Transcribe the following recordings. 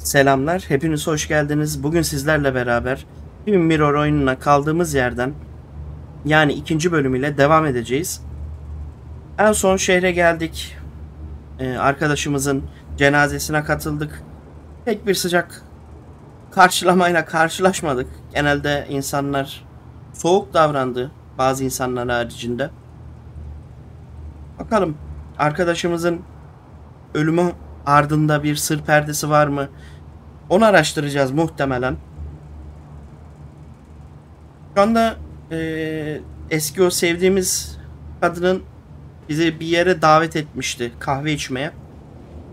Selamlar, hepiniz hoş geldiniz. Bugün sizlerle beraber Film Mirror oyununa kaldığımız yerden, yani ikinci bölümüyle devam edeceğiz. En son şehre geldik. Arkadaşımızın cenazesine katıldık. Pek bir sıcak karşılamayla karşılaşmadık. Genelde insanlar soğuk davrandı, bazı insanlar haricinde. Bakalım arkadaşımızın ölümü ardında bir sır perdesi var mı? Onu araştıracağız muhtemelen. Şu anda eski o sevdiğimiz kadının bizi bir yere davet etmişti kahve içmeye.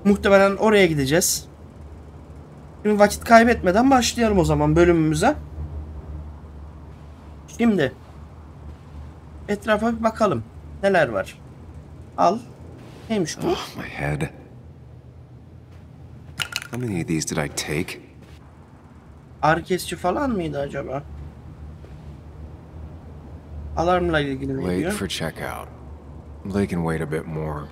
Muhtemelen oraya gideceğiz. Şimdi vakit kaybetmeden başlayalım o zaman bölümümüze. Şimdi etrafa bir bakalım. Neler var? Al. Neymiş bu? Oh, my head. How many of these did I take? Ağrı kesici falan mıydı acaba? Alarmla ilgili ne Wait diyor? for checkout. They can wait a bit more.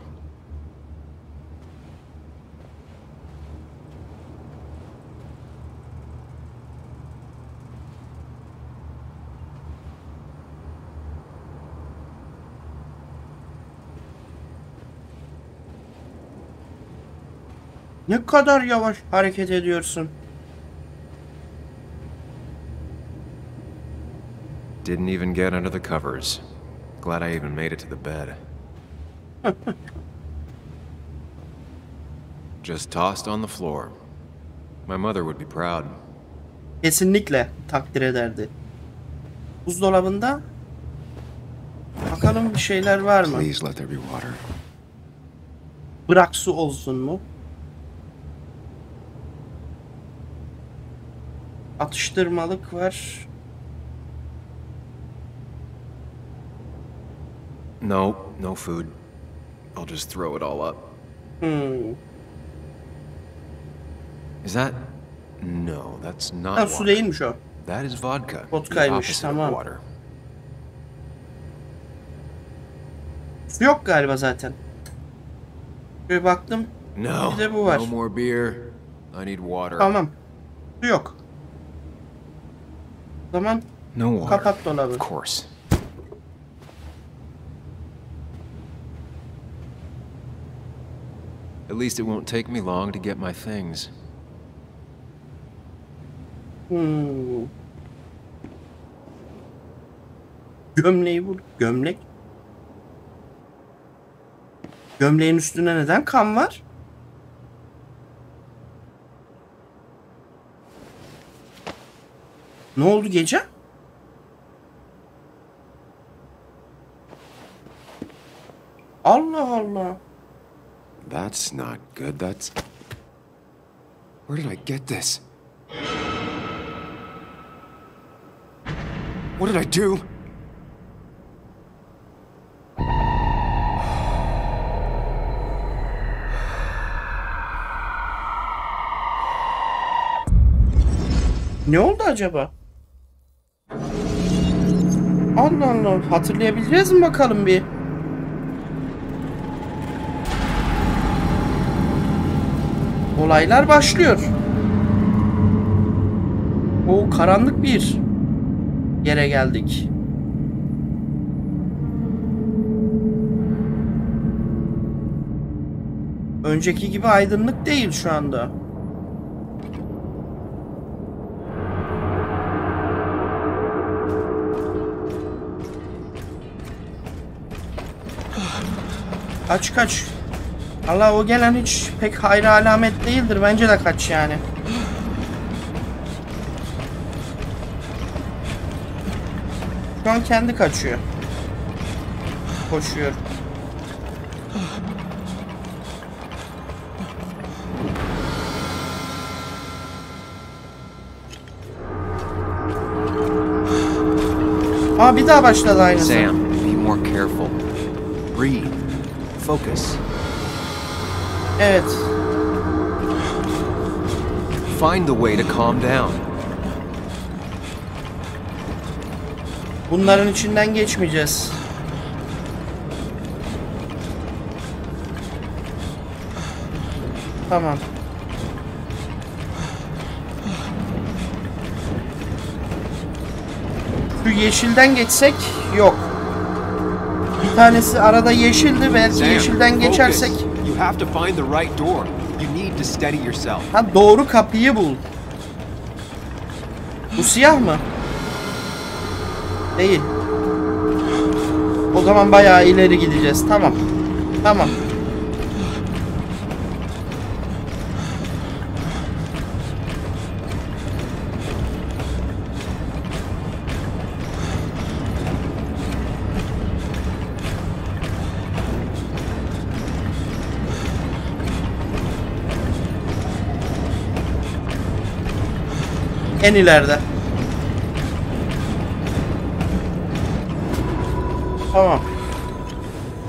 Ne kadar yavaş hareket ediyorsun. Didn't even get under the covers. Glad I even made it to the bed. Just tossed on the floor. My mother would be proud. Kesinlikle takdir ederdi. Buzdolabında bakalım bir şeyler var mı? Please let there be water. Bırak su olsun mu? Atıştırmalık var. No, no food. I'll just throw it all up. Is that? No, that's not Ha, su water. değilmiş o. That is vodka. Vodkaymış, The opposite of tamam. water. Su yok galiba zaten. Şöyle baktım. No, Bir de bu var. no more beer. I need water. Tamam. Su yok. O zaman No water. kapat dolabı. Of course. At least it won't take me long to get my things. Gömleği bul. Gömlek. Gömleğin üstünde neden kan var? Ne oldu gece? Allah Allah. That's not good. That's... Where did I get this? What did I do? Ne oldu acaba? Allah Allah. Hatırlayabileceğiz mi bakalım bir? Olaylar başlıyor. O karanlık bir yere geldik. Önceki gibi aydınlık değil şu anda. Kaç kaç. Allah, o gelen hiç pek hayra alamet değildir. Bence de kaç yani. Şu an kendi kaçıyor. Koşuyor. Aa, bir daha başladı aynısı. Sam, be more careful. Breathe. Focus. Evet. Find the way to calm down. Bunların içinden geçmeyeceğiz. Tamam. yeşilden geçsek yok. Bir tanesi arada yeşildi. Belki Sam, yeşilden geçersek. focus. You have to find the right door. You need to steady yourself. Ha, doğru kapıyı bul. Bu siyah mı? Değil. O zaman bayağı ileri gideceğiz. Tamam. Tamam. En ileride. Tamam.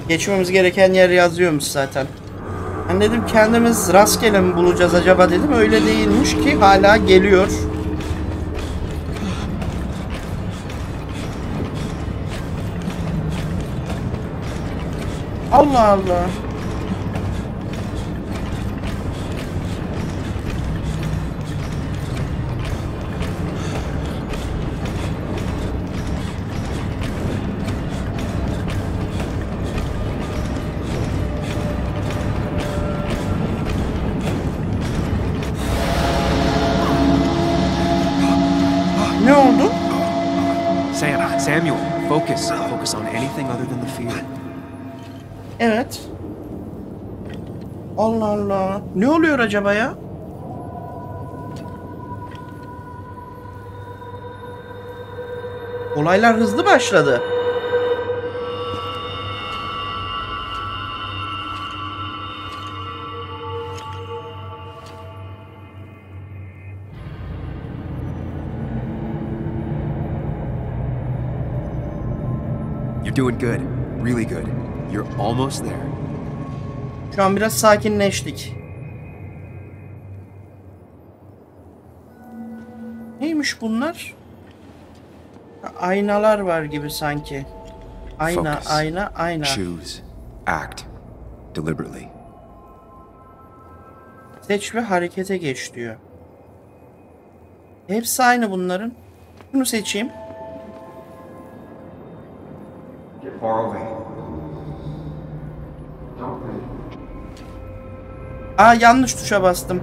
Geçmemiz gereken yer yazıyormuş zaten. Ben dedim kendimiz rastgele mi bulacağız acaba dedim. Öyle değilmiş ki hala geliyor. Allah Allah. Ne oldu? Samuel, focus. Focus on anything other than the fear. Evet. Allah Allah. Ne oluyor acaba ya? Olaylar hızlı başladı. You're doing good. Really good. You're almost there. Şu an biraz sakinleştik. Neymiş bunlar? Aynalar var gibi sanki. Ayna, Focus. ayna. Choose. Act. Deliberately. Seç ve harekete geç diyor. Hepsi aynı bunların. Bunu seçeyim. Get far away. Aa, yanlış tuşa bastım.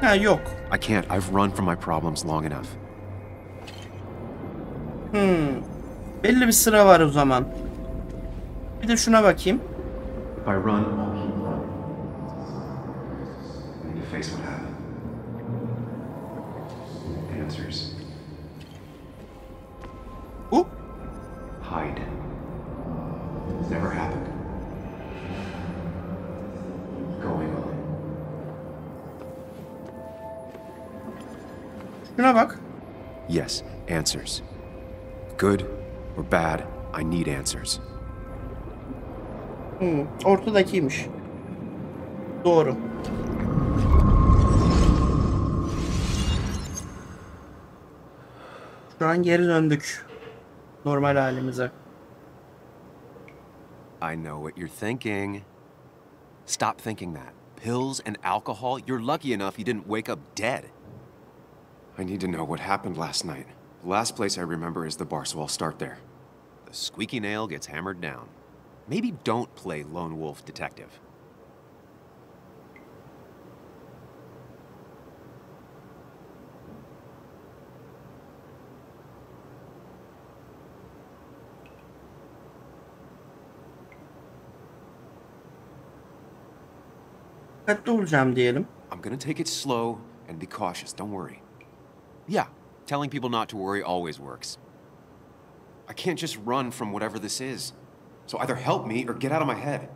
Ha, yok. I can't. I've run from my problems long enough. Belli bir sıra var o zaman. Bir de şuna bakayım. If I run, I'll keep running. I need to face what happened. Answers. Bu. Hide. It's never happened. Going on. Şuna bak. Yes, answers. Good or bad, I need answers. Ortadakiymiş. Doğru. Şu an geri döndük. Normal halimize. I know what you're thinking. Stop thinking that. Pills and alcohol, you're lucky enough you didn't wake up dead. I need to know what happened last night. The last place I remember is the bar, so I'll start there. The squeaky nail gets hammered down. Maybe don't play lone wolf detective. Dikkatli olacağım diyelim. I'm gonna take it slow and be cautious, don't worry. Yeah, telling people not to worry always works. I can't just run from whatever this is. So either help me or get out of my head.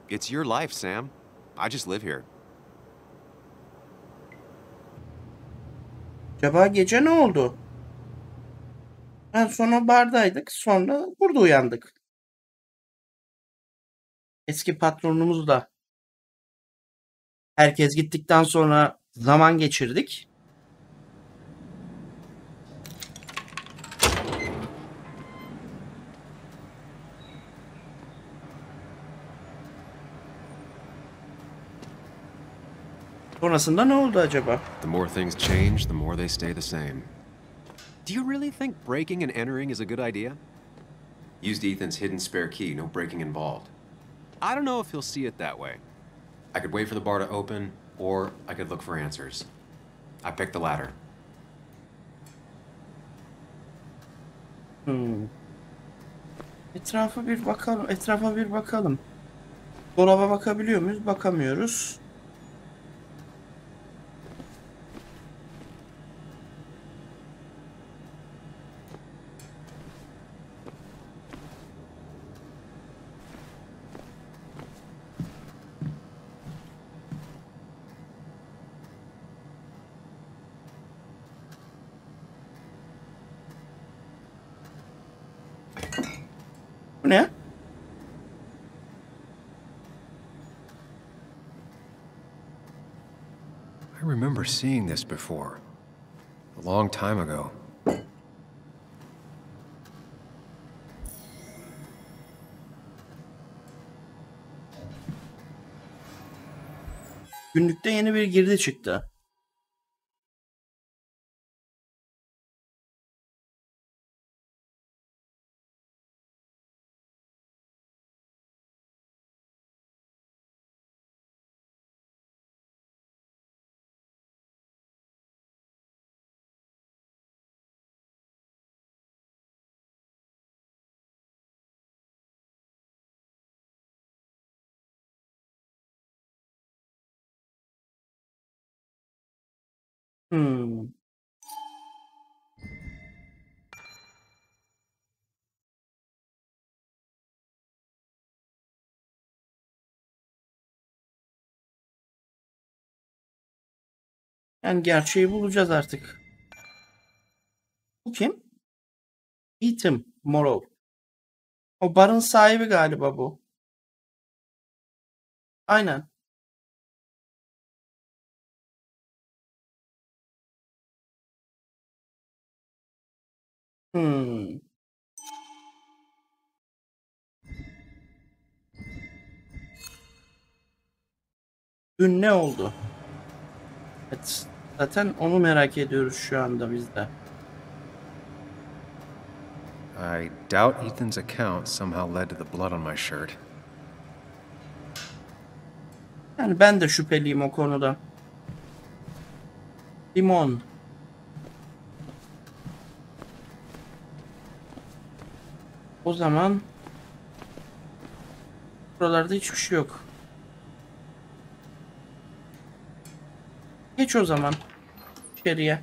It's your life, Sam. I just live here. Acaba gece ne oldu? En son bardaydık. Sonra burada uyandık. Eski patronumuzla herkes gittikten sonra zaman geçirdik. Sonrasında ne oldu acaba? The more things change, the more they stay the same. Do you really think breaking and entering is a good idea? Used Ethan's hidden spare key, no breaking involved. I don't know if he'll see it that way. I could wait for the bar to open, or I could look for answers. I picked the latter. Etrafa bir bakalım. Dolaba bakabiliyor muyuz? Bakamıyoruz. Bu ne? I remember seeing this before. A long time ago. Günlükte yeni bir girdi çıktı. Hmm. Yani gerçeği bulacağız artık. Bu kim? Ethan Morrow. O barın sahibi galiba bu. Aynen. Hmm. Dün ne oldu? Evet. Zaten onu merak ediyoruz şu anda biz de. I doubt Ethan's account somehow led to the blood on my shirt. Yani ben de şüpheliyim o konuda. Limon. O zaman buralarda hiçbir şey yok. Geç o zaman içeriye.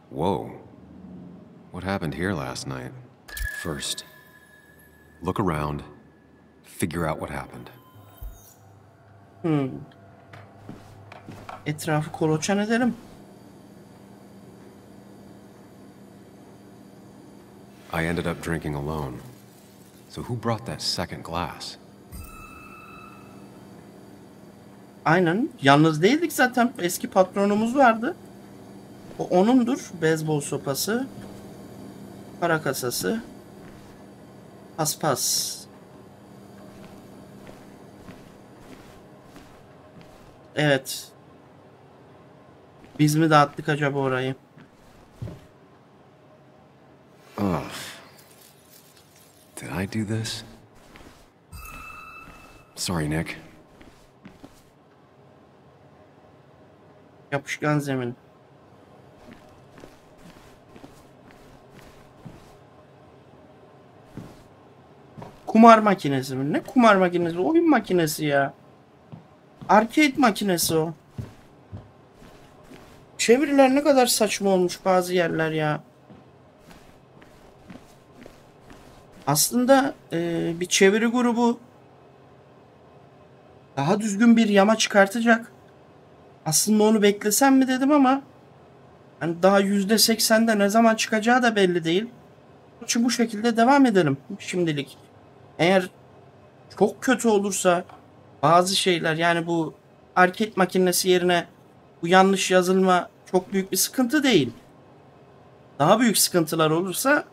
Whoa. What happened here last night? First, look around, figure out what happened. Etrafı kolaçan edelim. I ended up drinking alone. So who brought that second glass? Aynen. Yalnız değildik zaten. Eski patronumuz vardı. O onundur. Beyzbol sopası. Para kasası. Paspas. Evet. Biz mi dağıttık acaba orayı? Oh. Did I do this? Sorry, Nick. Yapışkan zemin. Kumar makinesi mi? Ne kumar makinesi? Oyun makinesi ya. Arcade makinesi o. Çeviriler ne kadar saçma olmuş bazı yerler ya. Aslında bir çeviri grubu daha düzgün bir yama çıkartacak. Aslında onu beklesem mi dedim ama hani daha %80'de ne zaman çıkacağı da belli değil. Onun için bu şekilde devam edelim şimdilik. Eğer çok kötü olursa bazı şeyler, yani bu arcade makinesi yerine bu yanlış yazılma çok büyük bir sıkıntı değil. Daha büyük sıkıntılar olursa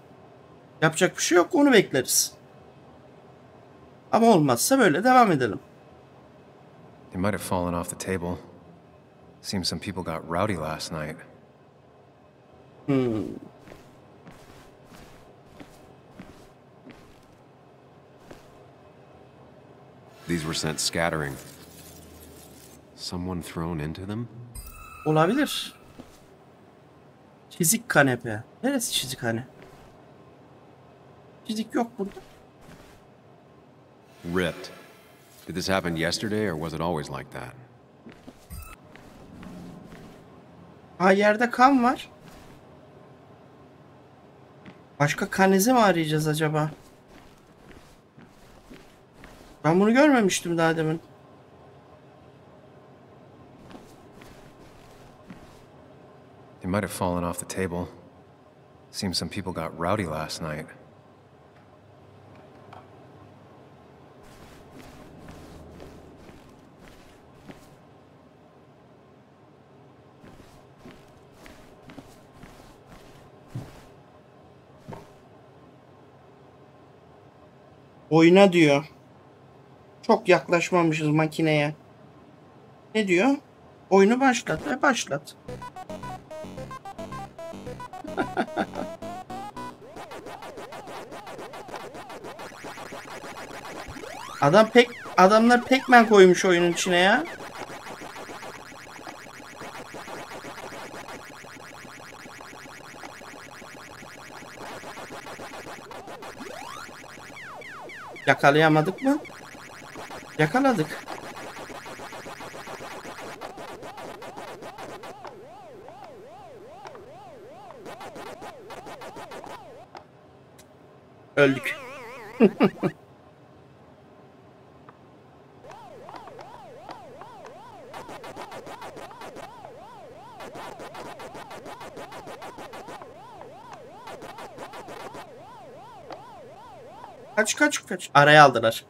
yapacak bir şey yok, onu bekleriz. Ama olmazsa böyle devam edelim. It might have fallen off the table. Seems some people got rowdy last night. These were sent scattering. Someone thrown into them? Olabilir. Çizik kanepe. Neresi çizik hani? Çizik yok burada. Ripped. Did this happen yesterday or was it always like that? Ha, yerde kan var. Başka kan izi mi arayacağız acaba? Ben bunu görmemiştim daha demin. It might have fallen off the table. Seems some people got rowdy last night. Oyna diyor. Çok yaklaşmamışız makineye. Ne diyor? Oyunu başlat ve başlat. Adamlar Pac-Man koymuş oyunun içine ya. Yakalayamadık mı? Yakaladık. Öldük. Kaç. Araya aldılar.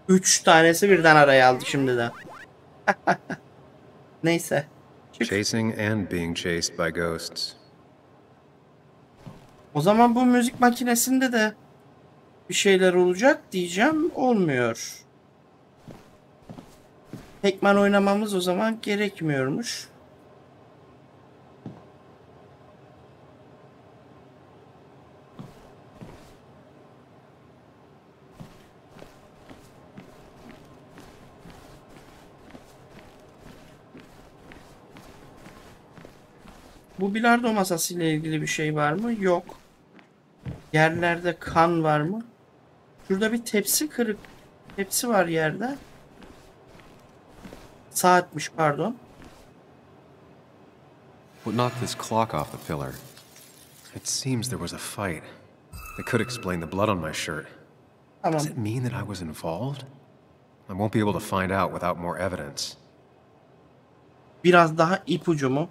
Üç tanesi birden araya aldı şimdi de. Neyse. Çık. Chasing and being chased by ghosts. O zaman bu müzik makinesinde de bir şeyler olacak diyeceğim. Olmuyor. Pac-Man oynamamız o zaman gerekmiyormuş. Bu bilardo masası ile ilgili bir şey var mı? Yok. Yerlerde kan var mı? Şurada bir tepsi kırık. Tepsi var yerde. Saatmiş pardon. What knocked this clock off the pillar? It seems there was a fight. It could explain the blood on my shirt. Tamam. Does it mean that I was involved? I won't be able to find out without more evidence. Biraz daha ipucu mu?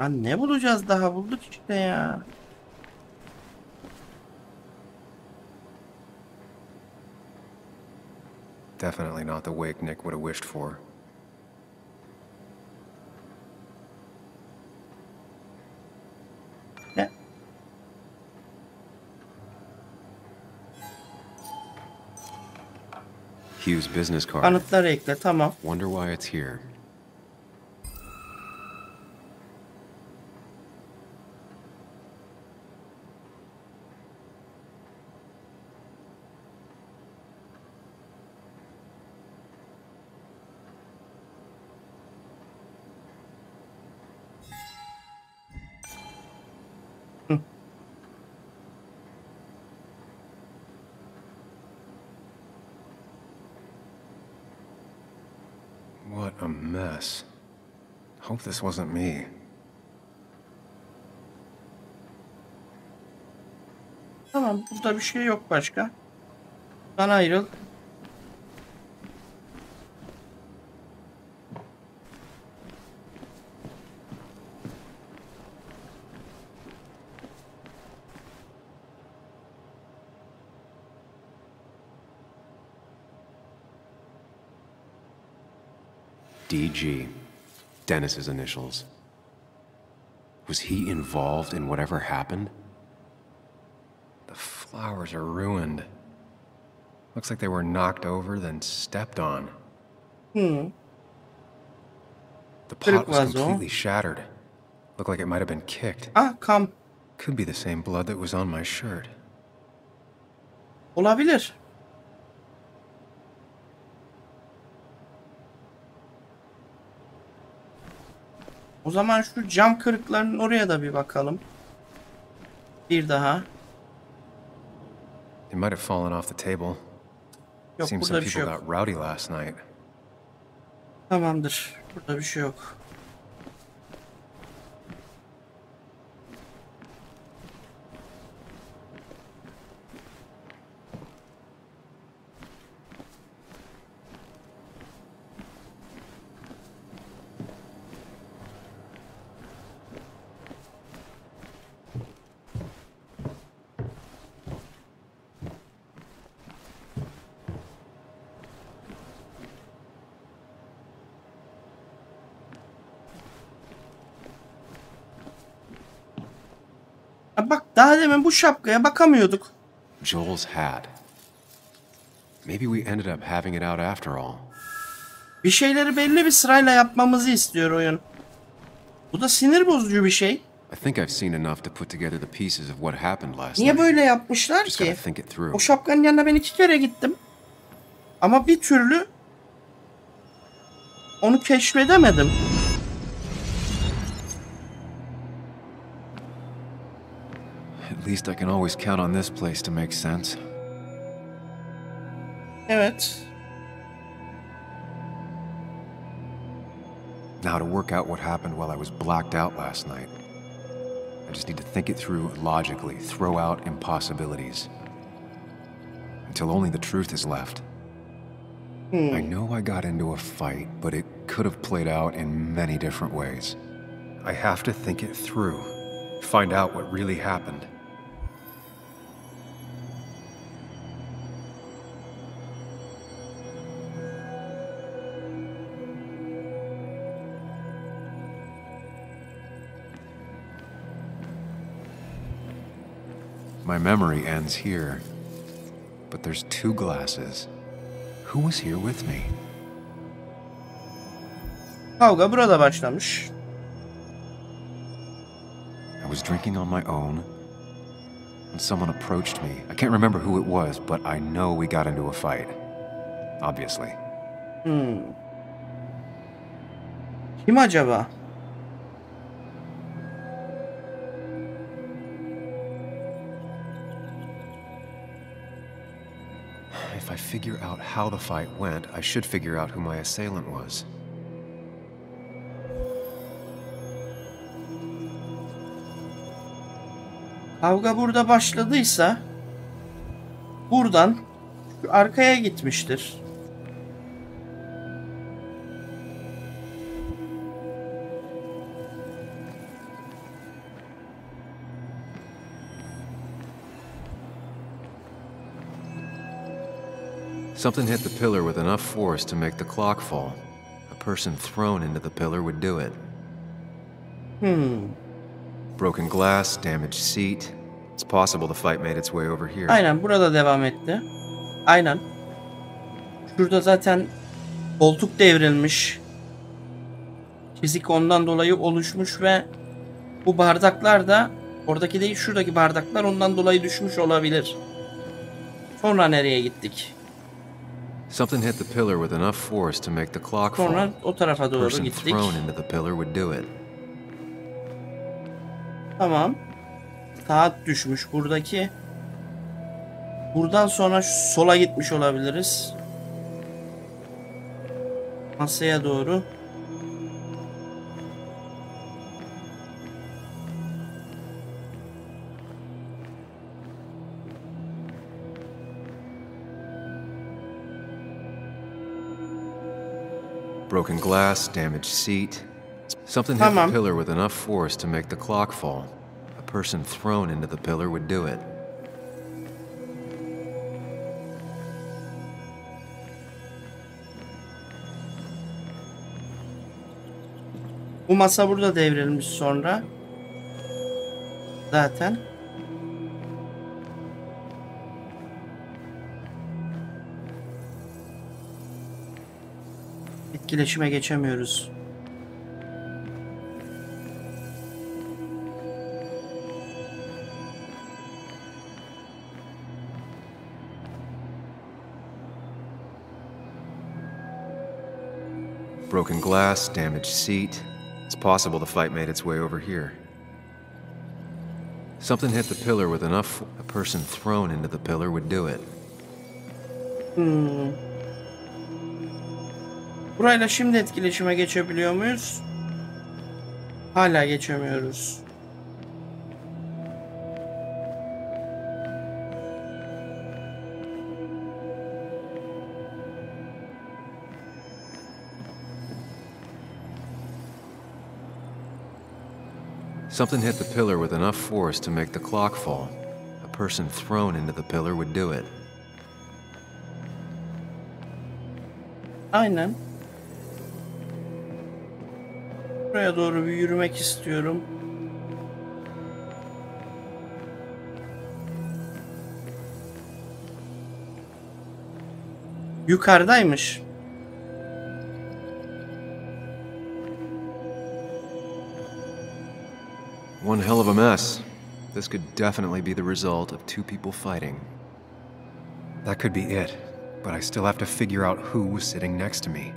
Ya ne bulacağız daha? Bulduk işte ya. Definitely not the wake Nick would have wished for. Ne? Hugh's business card. Kanıtları ekle, tamam. Wonder why it's here. What a mess. Hope this wasn't me. Tamam, burada bir şey yok başka. Bana ayrıl. DG. Dennis's initials. Was he involved in whatever happened? The flowers are ruined. Looks like they were knocked over, then stepped on. The pot was completely shattered. Looked like it might have been kicked. Ah, kam. Could be the same blood that was on my shirt. Olabilir. O zaman şu cam kırıklarının oraya da bir bakalım. Bir daha. They might have fallen off the table. Yok, Seems burada some bir şey people yok. got rowdy last night. Tamamdır. Burada bir şey yok. Ha bak, daha demin bu şapkaya bakamıyorduk. Joel's hat. Maybe we ended up having it out after all. Bir şeyleri belli bir sırayla yapmamızı istiyor oyun. Bu da sinir bozucu bir şey. I think I've seen enough to put together the pieces of what happened last Niye night. böyle yapmışlar Just gotta ki? think it through. O şapkanın yanına ben 2 kere gittim. Ama bir türlü onu keşfedemedim. At least I can always count on this place to make sense. Evet. Now to work out what happened while I was blacked out last night. I just need to think it through logically, throw out impossibilities. Until only the truth is left. I know I got into a fight, but it could have played out in many different ways. I have to think it through, find out what really happened. My memory ends here, but there's 2 glasses. Who was here with me? Kavga burada başlamış. I was drinking on my own, and someone approached me. I can't remember who it was, but I know we got into a fight. Obviously. Kim acaba? If I figure out how the fight went, I should figure out who my assailant was. Kavga burada başladıysa buradan şu arkaya gitmiştir. Something hit the pillar with enough force to make the clock fall. A person thrown into the pillar would do it. Broken glass, damaged seat. It's possible the fight made its way over here. Aynen, burada devam etti. Aynen. Şurada zaten koltuk devrilmiş. Çizik ondan dolayı oluşmuş ve bu bardaklar da oradaki değil, şuradaki bardaklar ondan dolayı düşmüş olabilir. Sonra nereye gittik? Something hit the pillar with enough force to make the clock Sonra fall. o tarafa A doğru person gittik. thrown into the pillar would do it. Tamam. Saat düşmüş buradaki. Buradan sonra sola gitmiş olabiliriz. Masaya doğru. Broken glass, damaged seat. Something hit the Tamam. pillar with enough force to make the clock fall. A person thrown into the pillar would do it. Bu masa burada devrilmiş sonra. Zaten. Etkileşime geçemiyoruz. Broken glass, damaged seat. It's possible the fight made its way over here. Something hit the pillar with enough, a person thrown into the pillar would do it. Burayla şimdi etkileşime geçebiliyor muyuz? Hala geçemiyoruz. Something hit the pillar with enough force to make the clock fall. A person thrown into the pillar would do it. Aynen. Buraya doğru bir yürümek istiyorum. Yukarıdaymış. One hell of a mess. This could definitely be the result of two people fighting. That could be it, but I still have to figure out who was sitting next to me.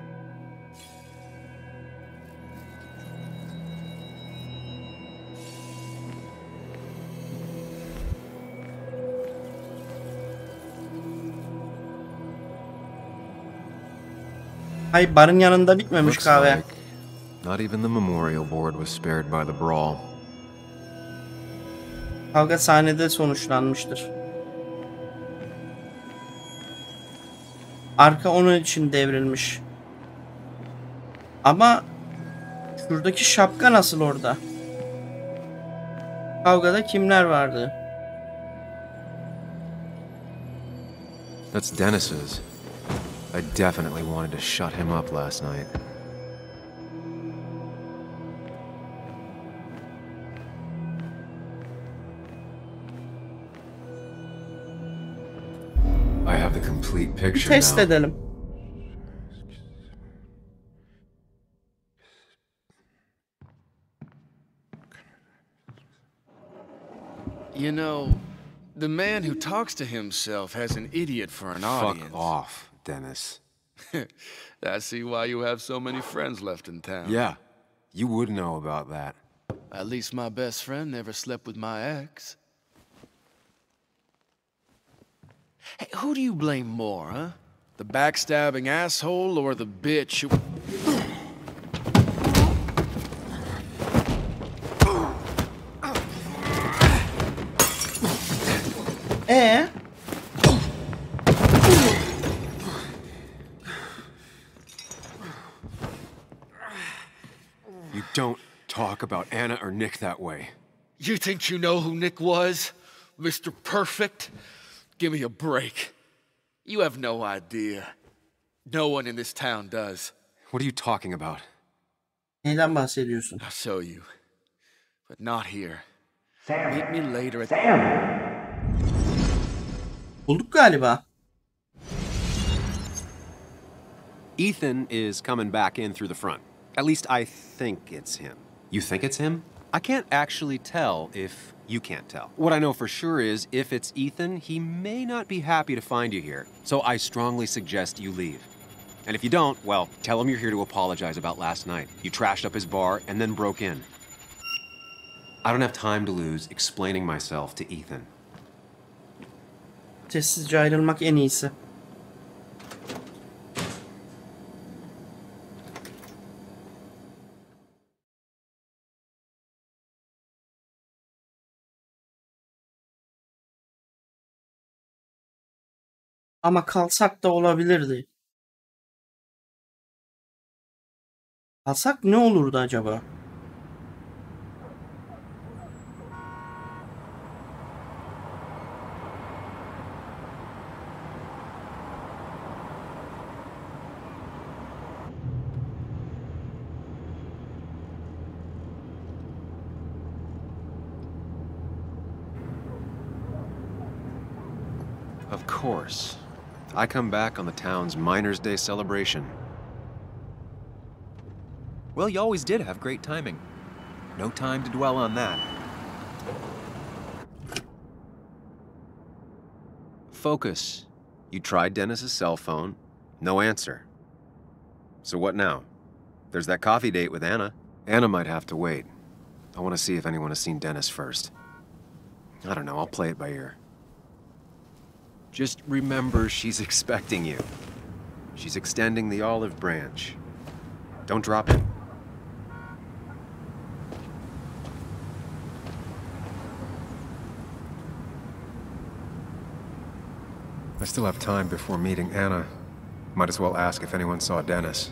Hay barın yanında bitmemiş Looks kahve. like not even the memorial board was spared by the brawl. Kavga sahnede sonuçlanmıştır. Arka onun için devrilmiş. Ama şuradaki şapka nasıl orada? Kavgada kimler vardı? That's Dennis's. I definitely wanted to shut him up last night. I have the complete picture Test now. edelim. You know, the man who talks to himself has an idiot for an audience. Fuck off, Dennis. I see why you have so many friends left in town. Yeah, you would know about that. At least my best friend never slept with my ex. Hey, who do you blame more, huh? The backstabbing asshole or the bitch who... You don't talk about Anna or Nick that way. You think you know who Nick was? Mr. Perfect? Give me a break. You have no idea. No one in this town does. What are you talking about? Neyden bahsediyorsun? I'll show you. But not here. Meet me later at... Bulduk galiba. Ethan is coming back in through the front. At least I think it's him. You think it's him? I can't actually tell if you can't tell. What I know for sure is if it's Ethan, he may not be happy to find you here. So I strongly suggest you leave. And if you don't, well, tell him you're here to apologize about last night. You trashed up his bar and then broke in. I don't have time to lose explaining myself to Ethan. Sessizce ayrılmak en iyisi. Ama kalsak da olabilirdi. Kalsak ne olurdu acaba? course. I come back on the town's Miners' Day celebration. Well, you always did have great timing. No time to dwell on that. Focus. You tried Dennis's cell phone. No answer. So what now? There's that coffee date with Anna. Anna might have to wait. I want to see if anyone has seen Dennis first. I don't know, I'll play it by ear. Just remember she's expecting you. She's extending the olive branch. Don't drop it. I still have time before meeting Anna. Might as well ask if anyone saw Dennis.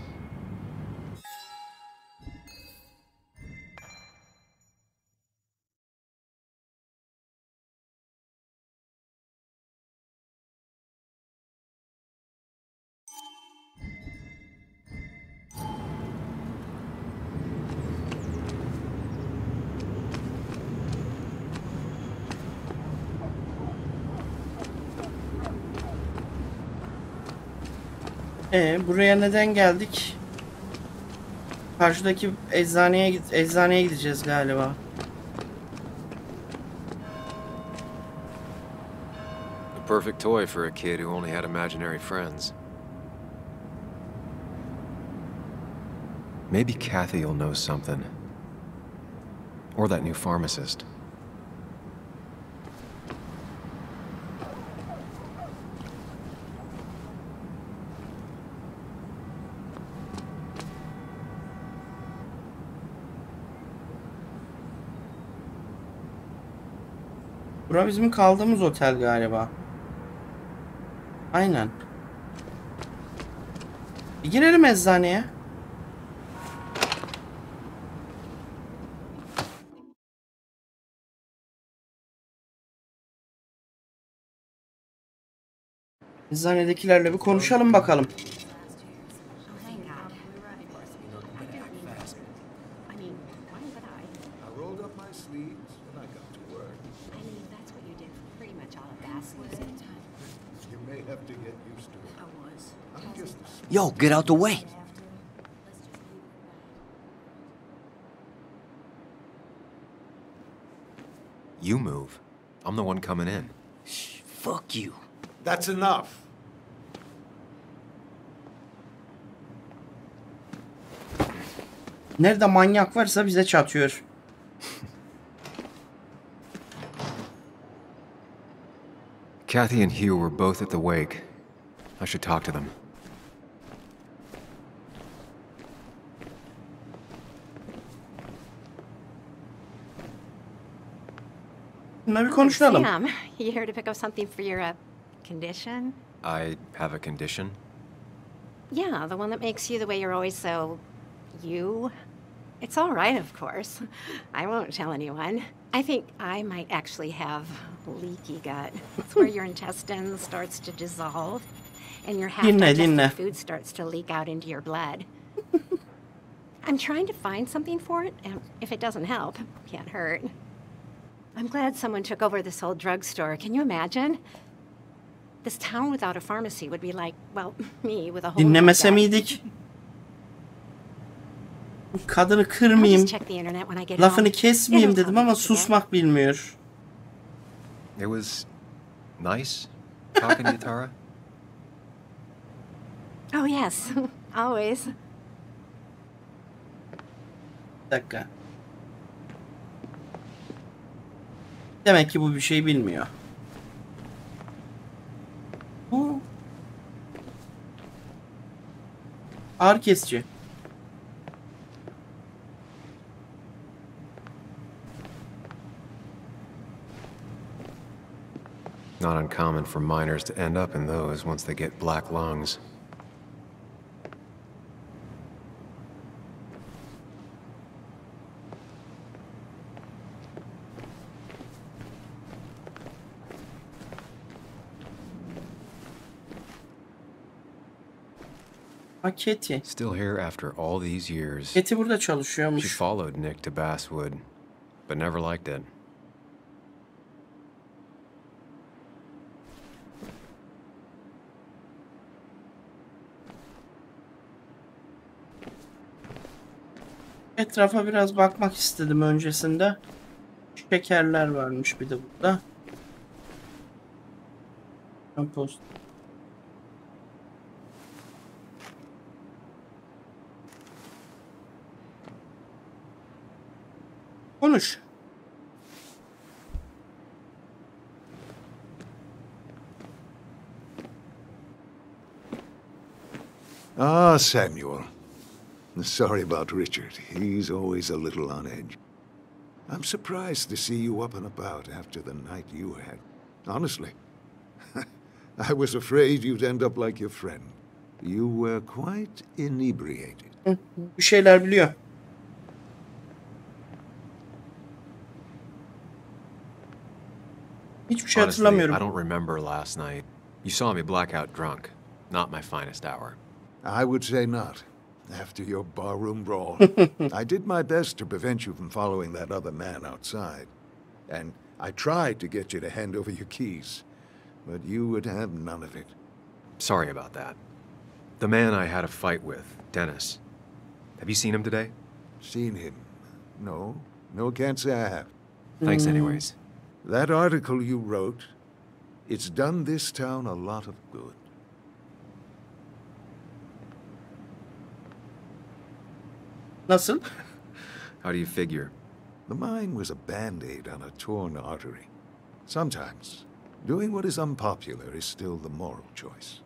Buraya neden geldik? Karşıdaki eczaneye gideceğiz galiba. A perfect toy for a kid who only had imaginary friends. Maybe Kathy will know something. Or that new pharmacist. Bura bizim kaldığımız otel galiba. Aynen. Bir girelim eczaneye. Eczanedekilerle bir konuşalım bakalım. Yo, get out the way. You move. I'm the one coming in. Shh, fuck you. That's enough. Nerede manyak varsa bize çatıyor. Kathy and Hugh were both at the wake. I should talk to them. Bununla bir konuşalım. Sam, you here to pick up something for your condition? I have a condition? Yeah, the one that makes you the way you're always so... you? It's all right, of course. I won't tell anyone. I think I might actually have leaky gut. It's where your intestine starts to dissolve and your half-digested food starts to leak out into your blood. I'm trying to find something for it, and if it doesn't help, can't hurt. I'm glad someone took over this old drugstore. Can you imagine? This town without a pharmacy would be like, well, me with a hole in my Dinlemese gut. miydik? Kadını kırmayayım, lafını kesmeyeyim dedim ama susmak bilmiyor. It was nice talking to you, Tara. Oh yes, always. Bir dakika. Demek ki bu bir şey bilmiyor. Bu ağrı kesici. Not uncommon for miners to end up in those once they get black lungs. Katie. Still here after all these years. Katie burada She çalışıyormuş. followed Nick to Basswood, but never liked it. Etrafa biraz bakmak istedim öncesinde. Şekerler varmış bir de burada. Kompost. Konuş. Ah, Samuel. Sorry about Richard. He's always a little on edge. I'm surprised to see you up and about after the night you had. Honestly. I was afraid you'd end up like your friend. You were quite inebriated. Bir şeyler biliyor. Hiçbir şey Honestly, hatırlamıyorum. I don't remember last night. You saw me blackout drunk. Not my finest hour. I would say not, after your barroom brawl. I did my best to prevent you from following that other man outside. And I tried to get you to hand over your keys, but you would have none of it. Sorry about that. The man I had a fight with, Dennis. Have you seen him today? Seen him? No. No, can't say I have. Thanks anyways. That article you wrote, it's done this town a lot of good. Nasıl? How do you figure? The mine was a band-aid on a torn artery. Sometimes, doing what is unpopular is still the moral choice.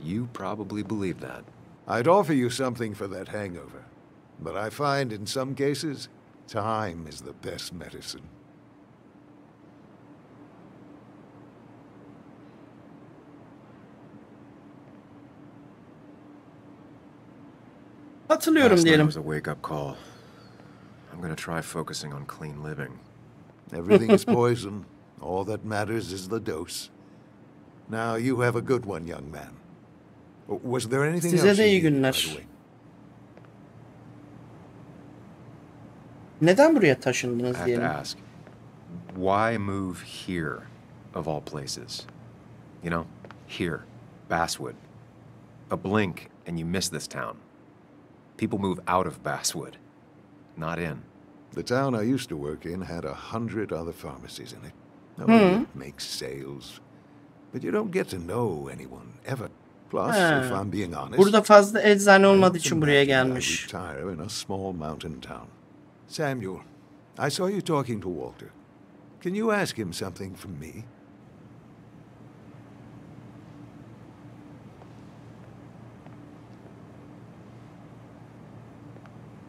You probably believe that. I'd offer you something for that hangover, but I find in some cases, time is the best medicine. Hatırlıyorum Last night diyelim. was a wake-up call. I'm gonna try focusing on clean living. Everything is poison. All that matters is the dose. Now you have a good one, young man. Was there anything Size else de you iyi needed, by günler. the way? Neden buraya I taşındınız have to diyelim. ask, why move here, of all places? You know, here, Basswood. A blink and you miss this town. People move out of Basswood, not in. The town I used to work in had 100 other pharmacies in it. Nobody makes sales. But you don't get to know anyone, ever. Plus, if I'm being honest, Burada fazla eczane I olmadığı don't için buraya imagine I'd gelmiş. retire in a small mountain town. Samuel, I saw you talking to Walter. Can you ask him something from me?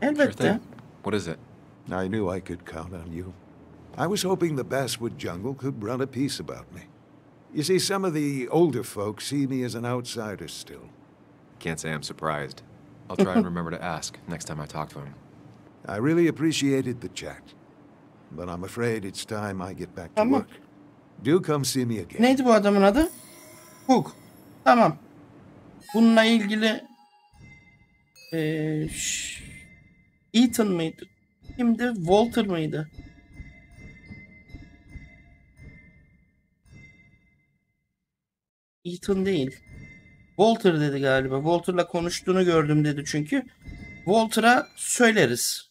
Sure Elbette. thing. What is it? I knew I could count on you. I was hoping the Basswood jungle could run a piece about me. You see, some of the older folks see me as an outsider still. Can't say I'm surprised. I'll try and remember to ask next time I talk to him. I really appreciated the chat. But I'm afraid it's time I get back to Tamam. work. Do come see me again. Neydi bu adamın adı? Hook. Tamam. Bununla ilgili Ethan mıydı? Kimdi? Walter mıydı? Ethan değil. Walter dedi galiba. Walter'la konuştuğunu gördüm dedi çünkü. Walter'a söyleriz.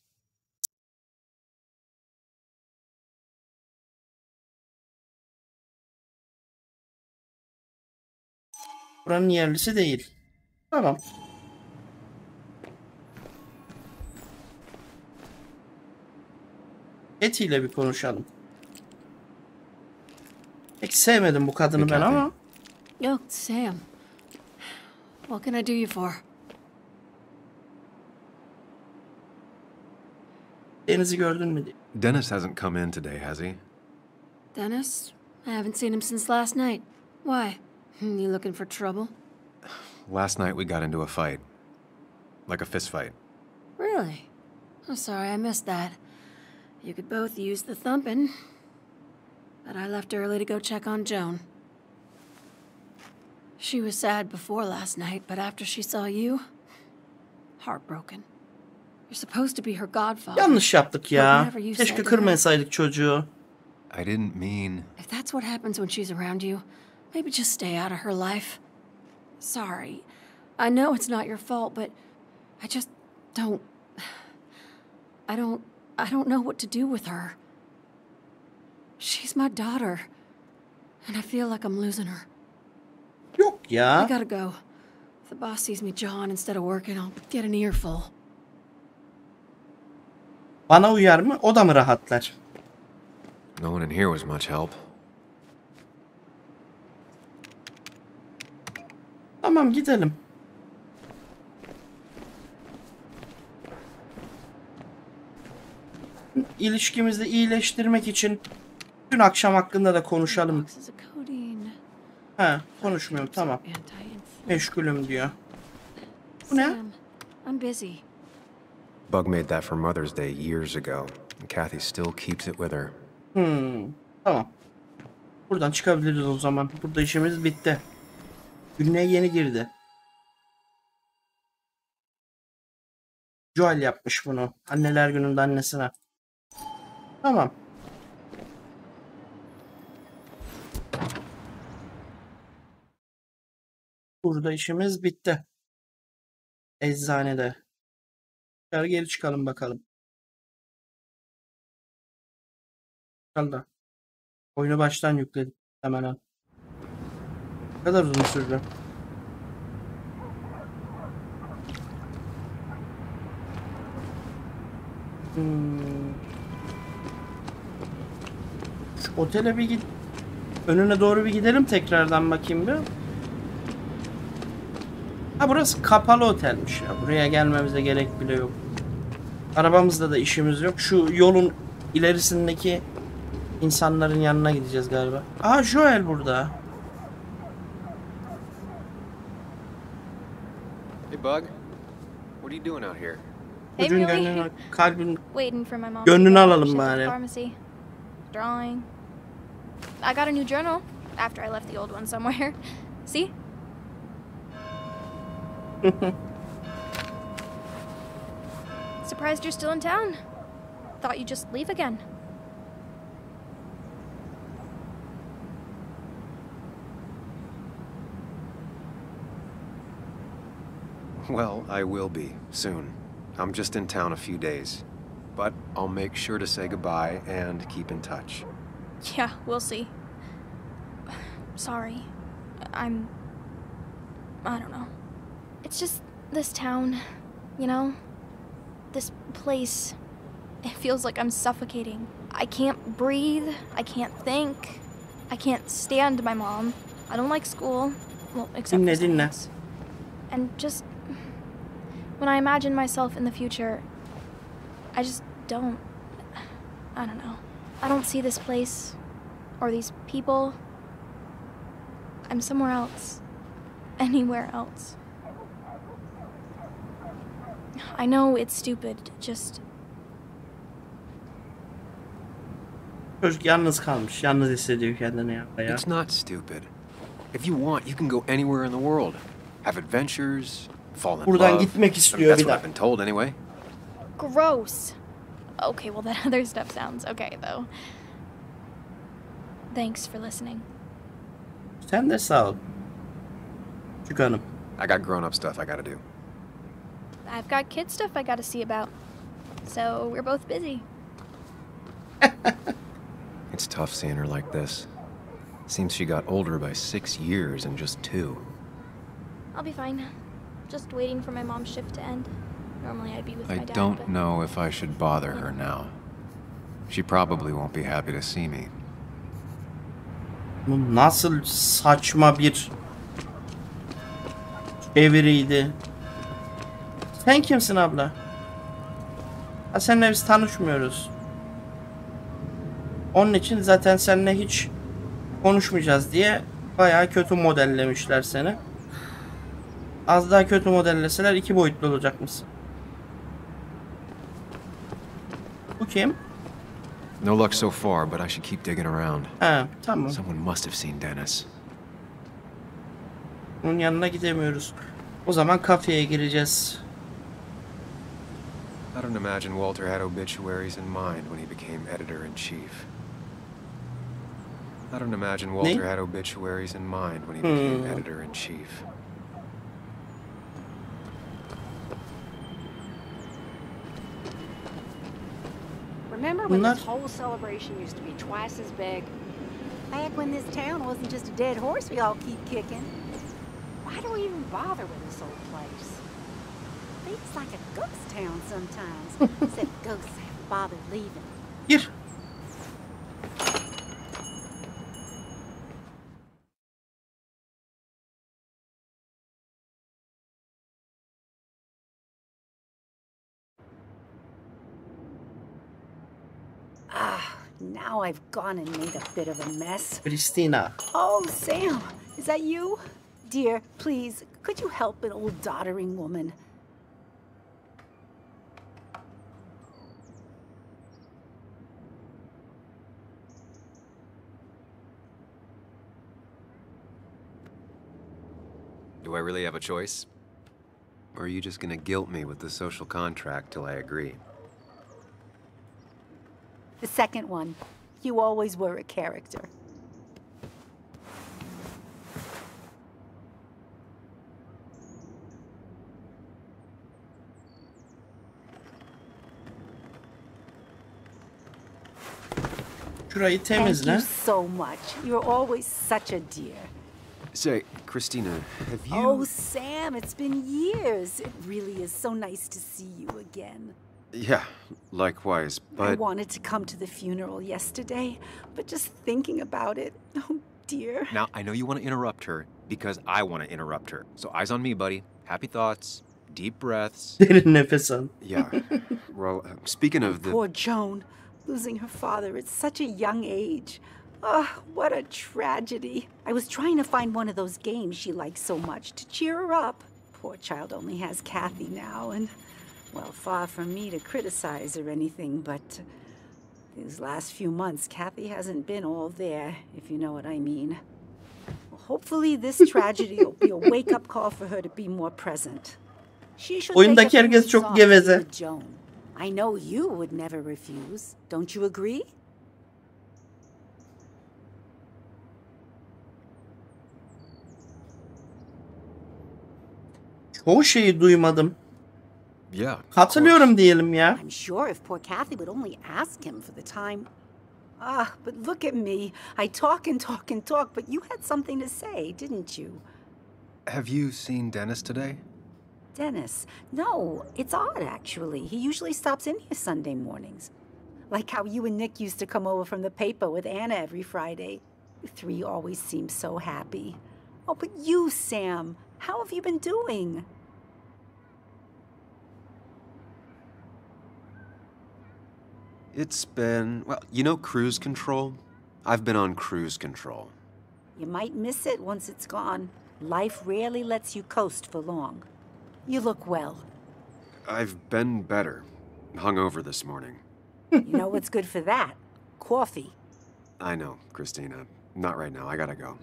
Buranın yerlisi değil. Tamam. Eti ile bir konuşalım. Pek sevmedim bu kadını ben ama. Oh, Sam. What can I do you for? Deniz'i gördün mü diye. Dennis hasn't come in today, has he? Dennis? I haven't seen him since last night. Why? You looking for trouble? Last night we got into a fight. Like a fist fight. Really? I'm sorry I missed that. You could both use the thumping. But I left early to go check on Joan. She was sad before last night, but after she saw you, heartbroken. You're supposed to be her godfather. Yanlış yaptık ya. Whatever you said Keşke to her. kırmasaydık çocuğu. I didn't mean... If that's what happens when she's around you, maybe just stay out of her life. Sorry. I know it's not your fault, but I just don't... I don't know what to do with her. She's my daughter. And I feel like I'm losing her. Yok I ya. gotta go. If the boss sees me jawing instead of working, I'll get an earful. Bana uyar mı? O da mı rahatlar? No one in here was much help. Tamam gidelim. İlişkimizi iyileştirmek için dün akşam hakkında da konuşalım. Boxes of codeine. He, konuşmuyorum tamam. Anti-inflammatory. Meşgulüm diyor. Bu ne? Sam, I'm busy. Bug made that for Mother's Day years ago, and Kathy still keeps it with her. Tamam. Buradan çıkabiliriz o zaman. Burada işimiz bitti. Günlüğe yeni girdi. Joel yapmış bunu. Anneler gününde annesine. Tamam. Burada işimiz bitti. Eczanede. Geri çıkalım bakalım. Kaldı. Oyunu baştan yükledik hemen. Ne kadar uzun sürdü. Şu otele bir git. Önüne doğru bir gidelim tekrardan bakayım bir. Ha burası kapalı otelmiş ya. Buraya gelmemize gerek bile yok. Arabamızda da işimiz yok. Şu yolun ilerisindeki insanların yanına gideceğiz galiba. Aa Joel burada. Hey, Bug. What are you doing out here? Hey, Çocuğun Millie. gönlünü, kalbin Waiting for my mom. Gönlünü to alalım ship to the bari. Pharmacy. Drawing. I got a new journal after I left the old one somewhere. See? Surprised you're still in town. Thought you'd just leave again. Well, I will be, soon. I'm just in town a few days. But I'll make sure to say goodbye and keep in touch. Yeah, we'll see. Sorry. I don't know. It's just this town, you know? This place. It feels like I'm suffocating. I can't breathe. I can't think. I can't stand my mom. I don't like school. Well, except for science. And just... when I imagine myself in the future, I just don't... I don't know. I don't see this place. Or these people. I'm somewhere else. Anywhere else. I know it's stupid, just... Çocuk yalnız kalmış. Yalnız hissediyor kendini ya. It's not stupid. If you want, you can go anywhere in the world. Have adventures, fall in Buradan love. gitmek I mean, istiyor that's bir what daha. I've been told anyway. Gross. Okay, well, that other stuff sounds okay, though. Thanks for listening. Sen de sağ ol. Küçük hanım. I got grown-up stuff I gotta do. I've got kid stuff I gotta see about. So we're both busy. It's tough seeing her like this. Seems she got older by 6 years in just 2. I'll be fine. Just waiting for my mom's shift to end. Normally I'd be with I my dad, don't but... know if I should bother her now. She probably won't be happy to see me. Bu nasıl saçma bir çeviriydi. Sen kimsin abla? Ha, seninle biz tanışmıyoruz. Onun için zaten seninle hiç konuşmayacağız diye bayağı kötü modellemişler seni. Az daha kötü modelleseler 2 boyutlu olacak mısın? Bu kim? No luck so far, but I should keep digging around. Ha, tamam. Someone must have seen Dennis. Onun yanına gidemiyoruz. O zaman kafeye gireceğiz. I don't imagine Walter had obituaries in mind when he became editor-in-chief. I don't imagine Walter had obituaries in mind when he became editor-in-chief. Remember when Bunlar this whole celebration used to be twice as big? Back when this town wasn't just a dead horse we all keep kicking. Why do we even bother with this old place? Feels like a ghost town sometimes. Except ghosts haven't bothered leaving. gir. Now I've gone and made a bit of a mess. Christina. Oh, Sam, is that you? Dear, please, could you help an old doddering woman? Do I really have a choice? Or are you just gonna guilt me with the social contract till I agree? The second one. You always were a character. Şurayı Thank temizle. you so much. You're always such a dear. Say, Christina, have you... Oh, Sam, it's been years. It really is so nice to see you again. Yeah, likewise, I but... wanted to come to the funeral yesterday, but just thinking about it, oh dear. Now, I know you want to interrupt her because I want to interrupt her. So eyes on me, buddy. Happy thoughts, deep breaths. Derin nefes al. Yeah. Well, speaking of the... Poor Joan, losing her father at such a young age. Oh, what a tragedy. I was trying to find one of those games she likes so much to cheer her up. Poor child only has Kathy now, and, well, far from me to criticize or anything, but these last few months, Kathy hasn't been all there, if you know what I mean. Well, hopefully this tragedy will be a wake-up call for her to be more present. She should Oyundaki take a few herkes weeks çok off to be geveze. with Joan. I know you would never refuse. Don't you agree? Çoğu şeyi duymadım. Yeah. of Hatırlıyorum diyelim ya. I'm sure if poor Kathy would only ask him for the time. Ah, but look at me. I talk and talk and talk, but you had something to say, didn't you? course. Have you seen Dennis today? Dennis. No, it's odd, actually. He usually stops in here Sunday mornings. Like how you and Nick used to come over from the paper with Anna every Friday. You three always seem so happy. Oh, but you, Sam, how have you been doing? It's been, well, you know cruise control? I've been on cruise control. You might miss it once it's gone. Life rarely lets you coast for long. You look well. I've been better. Hungover this morning. You know what's good for that? Coffee. I know, Christina. Not right now. I gotta go.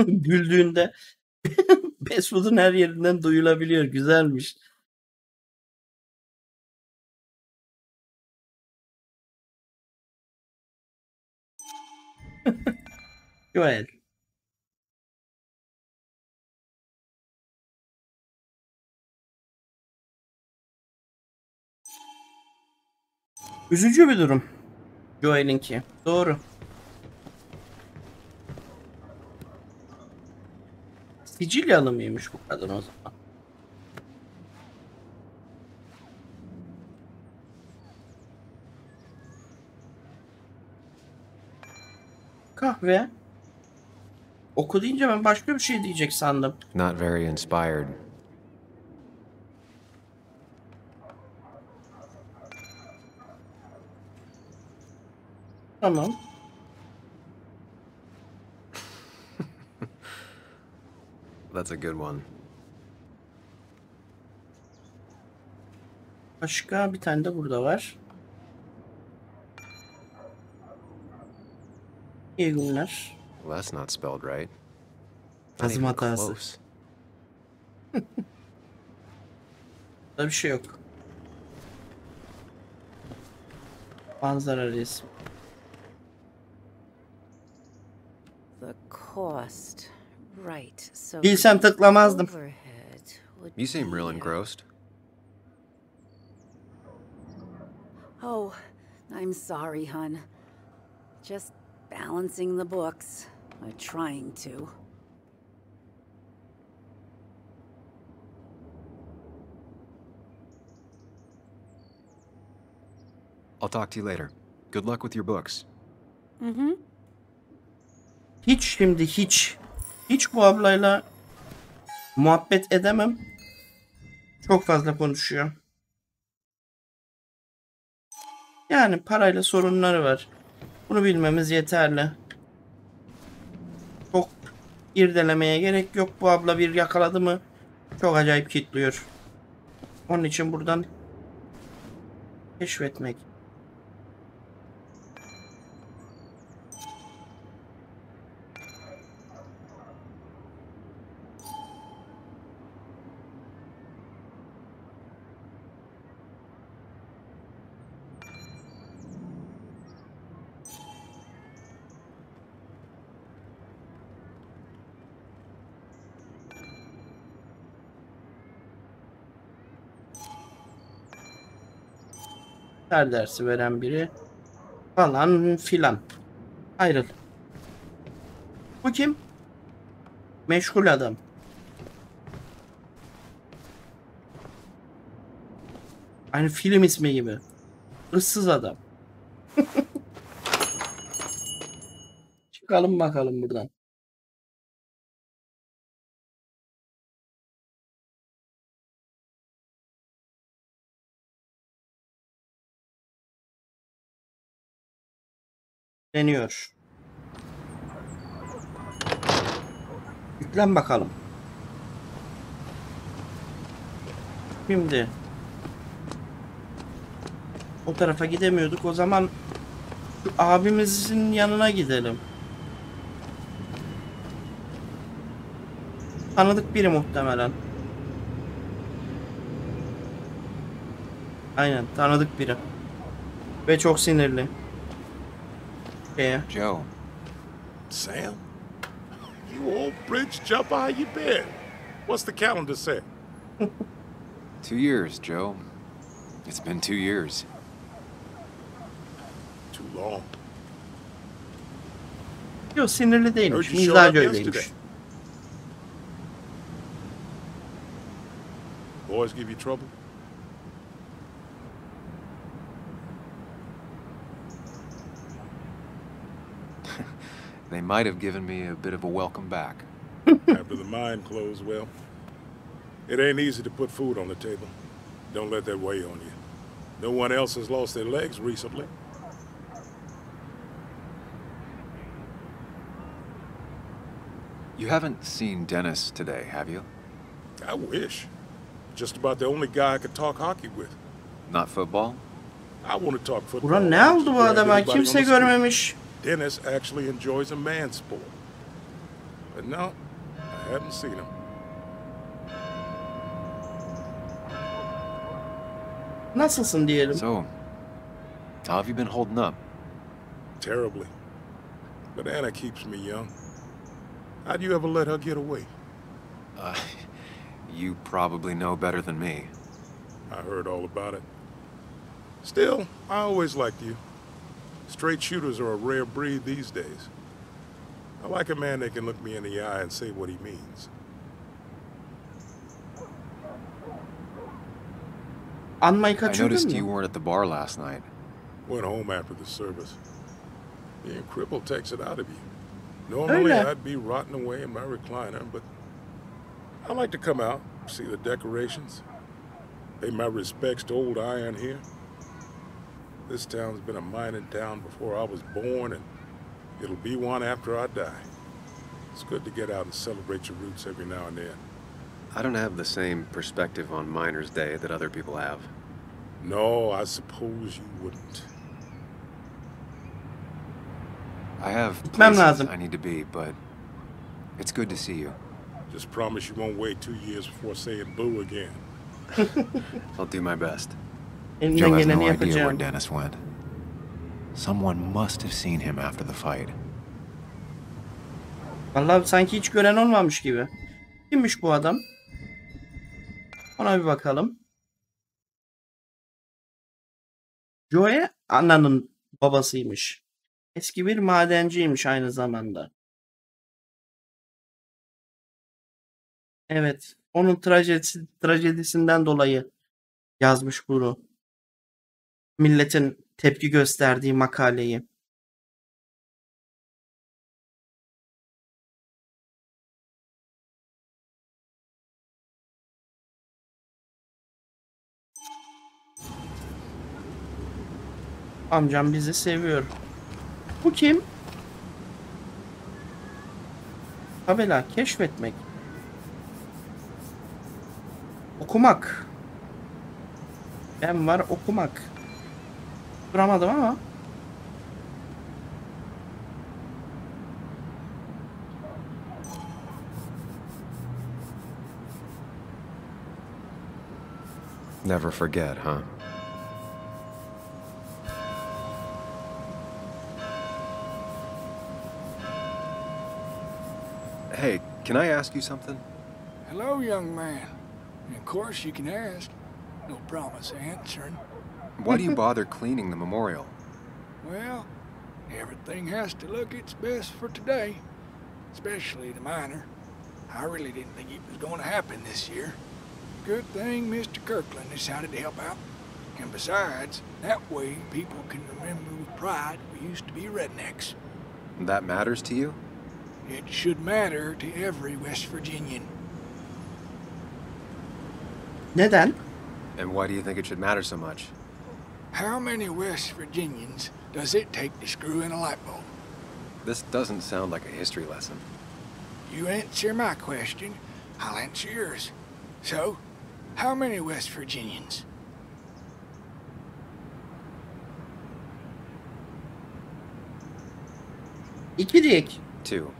Güldüğünde Basswood'un her yerinden duyulabiliyor. Güzelmiş. Joel. Üzücü bir durum. Joel'inki. Doğru. Sicilyalı mıymış bu kadın o zaman? Kahve. Oku deyince ben başka bir şey diyecek sandım. Not very inspired. Tamam. That's a good one. Başka bir tane de burada var. İyi günler. Well, that's not spelled right. Yazım even hatası. close. Burada bir şey yok. Manzara resmi. The cost. Right. So Bilsem tıklamazdım. overhead would You seem real be- engrossed. Oh, I'm sorry, hun. Just balancing the books. Trying to. I'll talk to you later. Good luck with your books. Hiç bu ablayla muhabbet edemem. Çok fazla konuşuyor. Yani parayla sorunları var. Bunu bilmemiz yeterli. Çok irdelemeye gerek yok. Bu abla bir yakaladı mı çok acayip kilitliyor. Onun için buradan keşfetmek. Her dersi veren biri falan filan. Ayrıl. Bu kim? Meşgul adam. Aynı film ismi gibi. Issız adam. Çıkalım bakalım buradan. Deniyor. Yüklen bakalım. Şimdi o tarafa gidemiyorduk. O zaman şu abimizin yanına gidelim. Tanıdık biri muhtemelen. Aynen, tanıdık biri. Ve çok sinirli. Joe. Sam? You old bridge jumper, how you been? What's the calendar say? 2 years, Joe. It's been 2 years. Too long. Yok, sinirli değilmiş. Heard you showed Mizacı up öyleymiş. yesterday. Boys give you trouble? They might have given me a bit of a welcome back. After the mine closed, well, it ain't easy to put food on the table. Don't let that weigh on you. No one else has lost their legs recently. You haven't seen Dennis today, have you? I wish. Just about the only guy I could talk hockey with. Not football? I want to talk football. Ulan ne oldu bu Grab adama? anybody on Kimse the street. görmemiş. Dennis actually enjoys a man sport. But no, I haven't seen him. Nasılsın diyelim. So, how have you been holding up? Terribly. But Anna keeps me young. How'd you ever let her get away? You probably know better than me. I heard all about it. Still, I always liked you. Straight shooters are a rare breed these days. I like a man that can look me in the eye and say what he means. Anmayı I kaçırdın noticed you mı? weren't at the bar last night. Went home after the service. Being crippled takes it out of you. Normally, Öyle. I'd be rotting away in my recliner, but I like to come out, see the decorations, pay my respects to old iron here. This town's been a mining town before I was born, and it'll be one after I die. It's good to get out and celebrate your roots every now and then. I don't have the same perspective on Miners' Day that other people have. No, I suppose you wouldn't. I have Gitmem places lazım. I need to be, but It's good to see you. Just promise you won't wait 2 years before saying boo again. I'll do my best. Elinden Joe has no geleni idea where yapacağım. Dennis went. Someone must have seen him after the fight. Vallahi sanki hiç gören olmamış gibi. Kimmiş bu adam? Ona bir bakalım. Joe Anna'nın babasıymış. Eski bir madenciymiş aynı zamanda. Evet, onun trajedisinden dolayı yazmış bunu. Milletin tepki gösterdiği makaleyi. Amcam bizi seviyor. Bu kim? Tabela keşfetmek. Okumak. Ben var okumak. Duramadım ama. Never forget, huh? Hey, can I ask you something? Hello, young man. And of course you can ask. No promise answering. Why do you bother cleaning the memorial? Well, everything has to look its best for today. Especially the miner. I really didn't think it was going to happen this year. Good thing Mr. Kirkland decided to help out. And besides, that way people can remember with pride we used to be rednecks. That matters to you? It should matter to every West Virginian. Neden? And why do you think it should matter so much? How many West Virginians does it take to screw in a light bulb? This doesn't sound like a history lesson. You answer my question, I'll answer yours. So, how many West Virginians? İki dik. 2.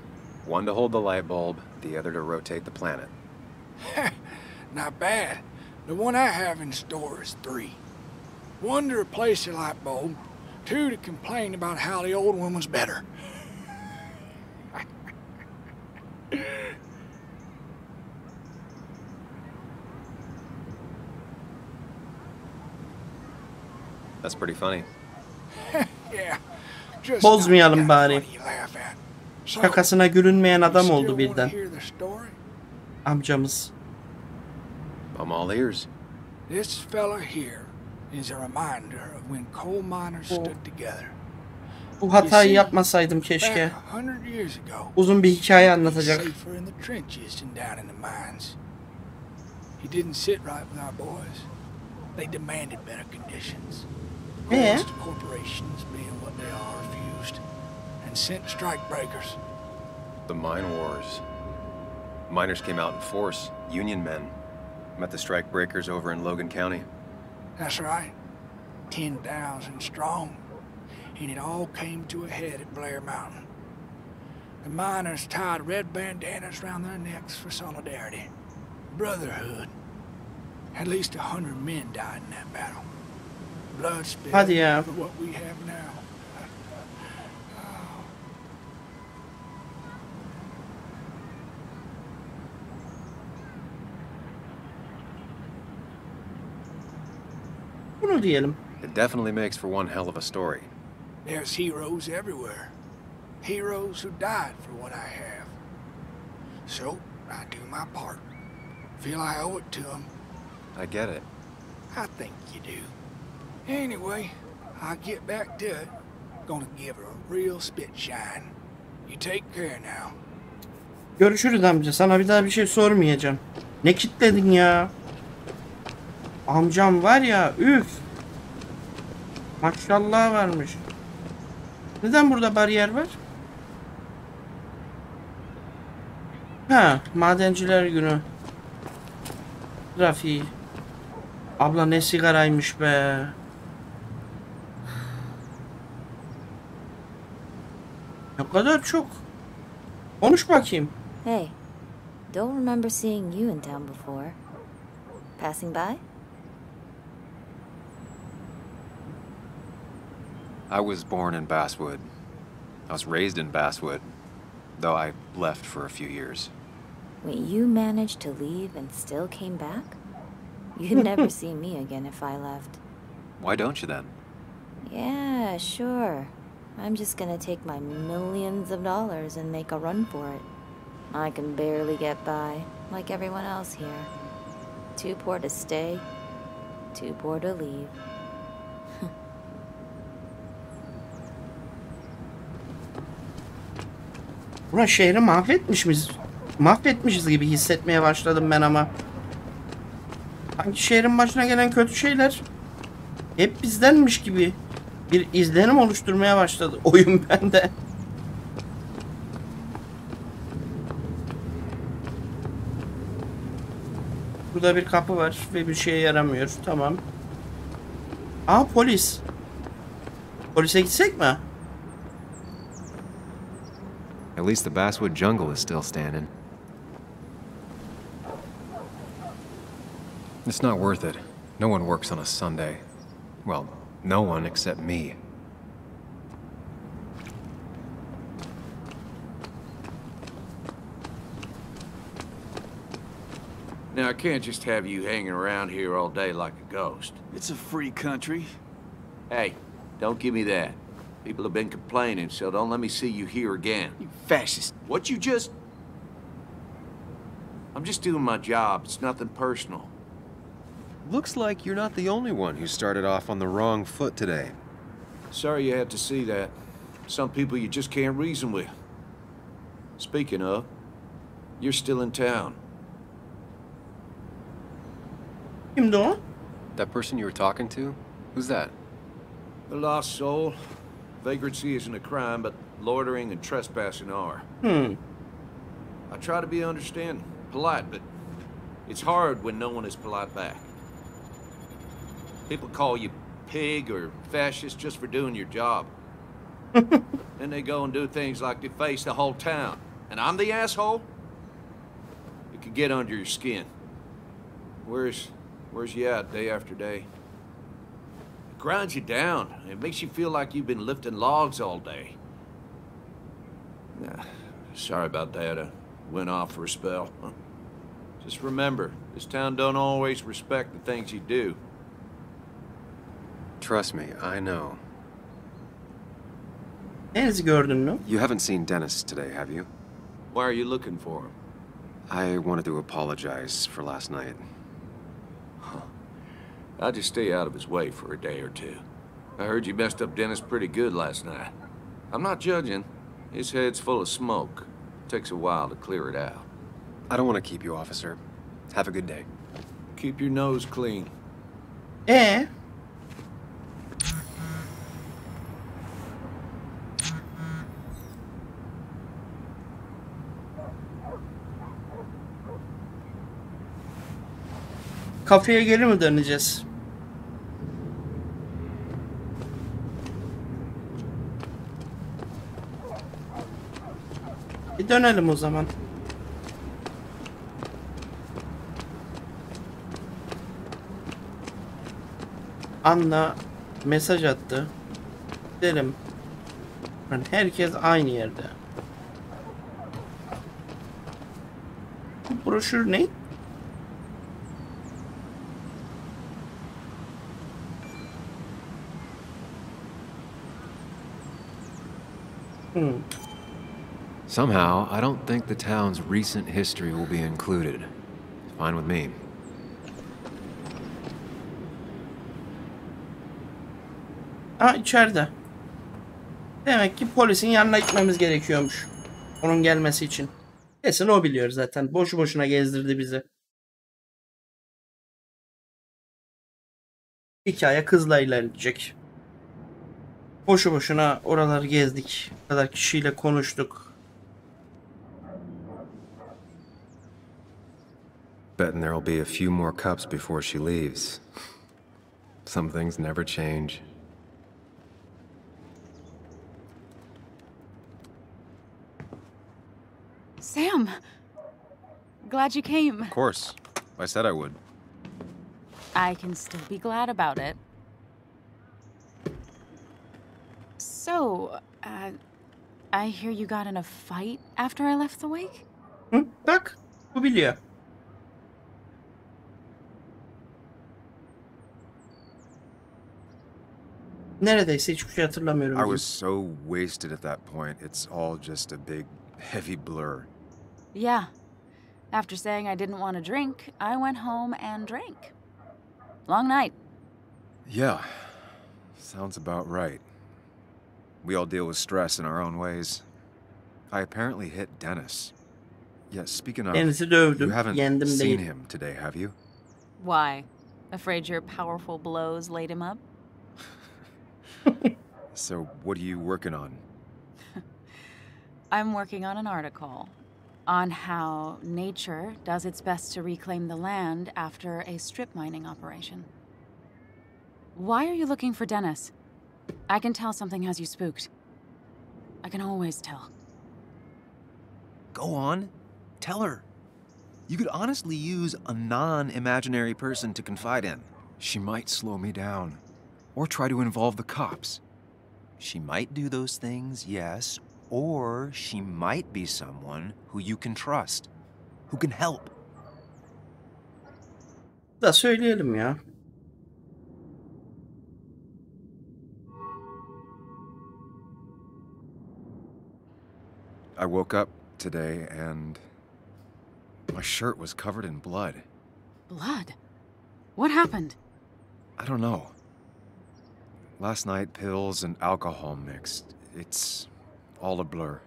One to hold the light bulb, the other to rotate the planet. Not bad. The one I have in store is 3. 1 to replace the light bulb, 2 to complain about how the old one was better. That's pretty funny. Yeah. Just Bozmayalım not bari. funny you laugh at. So, Şakasına gülünmeyen adam you oldu still birden. wanna hear the story? Amcamız. I'm all ears. This fella here is a reminder of when coal miners stood together. Bu hatayı yapmasaydım keşke. Back 100 years ago, Uzun bir hikaye he'd be anlatacak. safer in the trenches than down in the mines. He didn't sit right with our boys. They demanded better conditions. Yeah. Corporations, being what they are, refused and sent strike breakers. The mine wars. Miners came out in force, Union men. Met the strike breakers over in Logan County. That's right. 10,000 strong. And it all came to a head at Blair Mountain. The miners tied red bandanas around their necks for solidarity. Brotherhood. At least 100 men died in that battle. Blood spilled Hadi ya. for what we have now. Bunu diyelim. It definitely makes for one hell of a story. There's heroes everywhere. Heroes who died for what I have. So, I do my part. Feel I owe it to them. I get it. I think you do. Anyway, I'll get back to it. Gonna give her a real spit shine. You take care now. Görüşürüz amca. Sana bir daha bir şey sormayacağım. Ne kitledin ya? Amcam var ya. Üf. Maşallah varmış. Neden burada bariyer var? Ha, madenciler günü. Trafiği. Abla ne sigaraymış be. Ne kadar çok. Konuş bakayım. Hey, don't remember seeing you in town before. Passing by? I was born in Basswood. I was raised in Basswood, though I left for a few years. Wait, you managed to leave and still came back? You'd never see me again if I left. Why don't you then? Yeah, sure. I'm just gonna take my millions of dollars and make a run for it. I can barely get by, like everyone else here. Too poor to stay, too poor to leave. Ulan şehri mahvetmişiz gibi hissetmeye başladım ben ama. Sanki şehrin başına gelen kötü şeyler hep bizdenmiş gibi bir izlenim oluşturmaya başladı oyun bende. Burada bir kapı var ve bir şeye yaramıyor. Tamam. Aa, polis. Polise gitsek mi? At least the Basswood jungle is still standing. It's not worth it. No one works on a Sunday. Well, no one except me. Now, I can't just have you hanging around here all day like a ghost. It's a free country. Hey, don't give me that. People have been complaining, so don't let me see you here again. You fascist. What you just... I'm just doing my job. It's nothing personal. Looks like you're not the only one who started off on the wrong foot today. Sorry you had to see that. Some people you just can't reason with. Speaking of, you're still in town. Kimdi o? That person you were talking to? Who's that? A lost soul. Vagrancy isn't a crime, but loitering and trespassing are. I try to be understanding, polite, but it's hard when no one is polite back. People call you pig or fascist just for doing your job. Then they go and do things like deface the whole town. And I'm the asshole? It could get under your skin. Where's you at day after day? It grinds you down. It makes you feel like you've been lifting logs all day. Sorry about that. I went off for a spell. Just remember, this town don't always respect the things you do. Trust me, I know. Deniz'i gördün mü? You haven't seen Dennis today, have you? Why are you looking for him? I wanted to apologize for last night. I'll just stay out of his way for a day or two. I heard you messed up Dennis pretty good last night. I'm not judging. His head's full of smoke. It takes a while to clear it out. I don't want to keep you, officer. Have a good day. Keep your nose clean. Kafeye geri mi döneceğiz? Bir dönelim o zaman. Anna mesaj attı. Gidelim. Herkes aynı yerde. Bu broşür ne? Somehow, I don't think the town's recent history will be included. Fine with me. İçeride. Demek ki polisin yanına gitmemiz gerekiyormuş. Onun gelmesi için. Kesin o biliyor zaten. Boşu boşuna gezdirdi bizi. Hikaye kızla ilerleyecek. Boşu boşuna oraları gezdik. Bu kadar kişiyle konuştuk. Betting there'll be a few more cups before she leaves. Some things never change. Sam! Glad you came. Of course. I said I would. I can still be glad about it. So, I hear you got in a fight after I left the wake? Hı, bak, bu biliyor. Neredeyse hiçbir şey hatırlamıyorum. I was so wasted at that point. It's all just a big, heavy blur. Yeah. After saying I didn't want to drink, I went home and drank. Long night. Yeah. Sounds about right. We all deal with stress in our own ways. I apparently hit Dennis. Yeah, speaking of, Dennis'i dövdüm, you haven't yendim seen değil. him today, have you? Why? Afraid your powerful blows laid him up? So, what are you working on? I'm working on an article on how nature does its best to reclaim the land after a strip mining operation. Why are you looking for Dennis? I can tell something has you spooked. I can always tell. Go on. Tell her. You could honestly use a non-imaginary person to confide in. She might slow me down. Or try to involve the cops. She might do those things, yes. Or she might be someone who you can trust. Who can help. Da söyleyelim ya. I woke up today and my shirt was covered in blood. Blood? What happened? I don't know. Last night, pills and alcohol mixed. It's all a blur.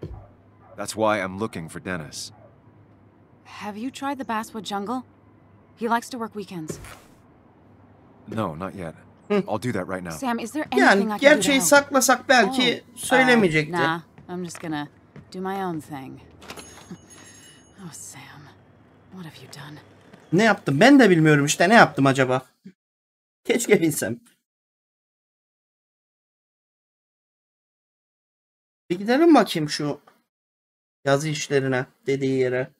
That's why I'm looking for Dennis. Have you tried the Basswood jungle? He likes to work weekends. No, not yet. I'll do that right now. Sam, is there anything Yani I can do to gerçeği help? saklasak belki söylemeyecekti. Nah, I'm just gonna do my own thing. Oh, Sam, what have you done? Ne yaptım? Ben de bilmiyorum işte. Ne yaptım acaba? Keşke bilsem. Bir gidelim bakayım şu yazı işlerine, dediği yere.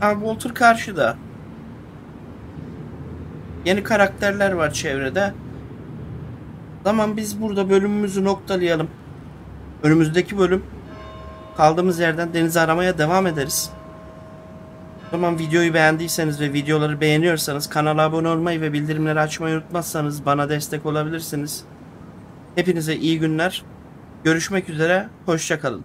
Abi Walter karşıda. Yeni karakterler var çevrede. Tamam, biz burada bölümümüzü noktalayalım. Önümüzdeki bölüm kaldığımız yerden Deniz'i aramaya devam ederiz. Tamam, videoyu beğendiyseniz ve videoları beğeniyorsanız kanala abone olmayı ve bildirimleri açmayı unutmazsanız bana destek olabilirsiniz. Hepinize iyi günler. Görüşmek üzere. Hoşça kalın.